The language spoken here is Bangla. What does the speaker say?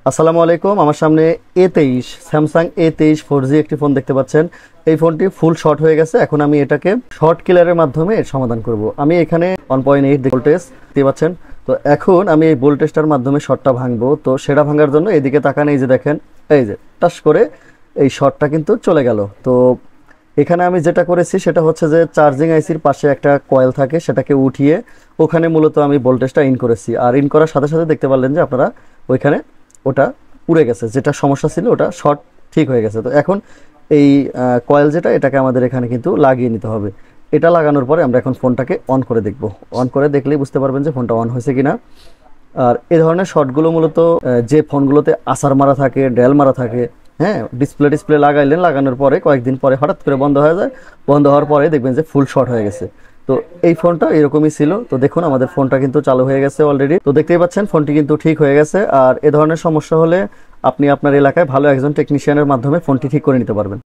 আসসালামু আলাইকুম। আমার সামনে A23 স্যামসাং A23 4G একটি ফোন দেখতে পাচ্ছেন। এই ফোনটি ফুল শর্ট হয়ে গেছে। এখন আমি এটাকে শর্ট কিলারের মাধ্যমে এর সমাধান করব। আমি এখানে 1.8 ভোল্টেজ দেখতে পাচ্ছেন। তো এখন আমি এই ভোল্টেজটার মাধ্যমে শর্টটা ভাঙবো। তো সেটা ভাঙার জন্য এদিকে তাকান, এই যে দেখেন, এই যে টাচ করে এই শর্টটা কিন্তু চলে গেল। তো এখানে আমি যেটা করেছি সেটা হচ্ছে যে চার্জিং আইসির পাশে একটা কয়েল থাকে, সেটাকে উঠিয়ে ওখানে মূলত আমি ভোল্টেজটা ইন করেছি। আর ইন করার সাথে সাথে দেখতে পারলেন যে আপনারা ওইখানে ওটা পুড়ে গেছে, যেটা সমস্যা ছিল ওটা শর্ট ঠিক হয়ে গেছে। তো এখন এই কয়েল যেটা, এটাকে আমাদের এখানে কিন্তু লাগিয়ে নিতে হবে। এটা লাগানোর পরে আমরা এখন ফোনটাকে অন করে দেখব। অন করে দেখলেই বুঝতে পারবেন যে ফোনটা অন হয়েছে কিনা। আর এই ধরনের শর্টগুলো মূলত যে ফোনগুলোতে আসার মারা থাকে, ডেল মারা থাকে, হ্যাঁ, ডিসপ্লে লাগাইলেন, লাগানোর পরে কয়েকদিন পরে হঠাৎ করে বন্ধ হয়ে যায়। বন্ধ হওয়ার পরে দেখবেন যে ফুল শর্ট হয়ে গেছে। তো এই ফোনটা এরকমই ছিল। তো দেখুন আমাদের ফোনটা কিন্তু চালু হয়ে গেছে অলরেডি। তো দেখতেই পাচ্ছেন ফোনটি কিন্তু ঠিক হয়ে গেছে। আর এ ধরনের সমস্যা হলে আপনি আপনার এলাকায় ভালো একজন টেকনিশিয়ানের মাধ্যমে ফোনটি ঠিক করে নিতে পারবেন।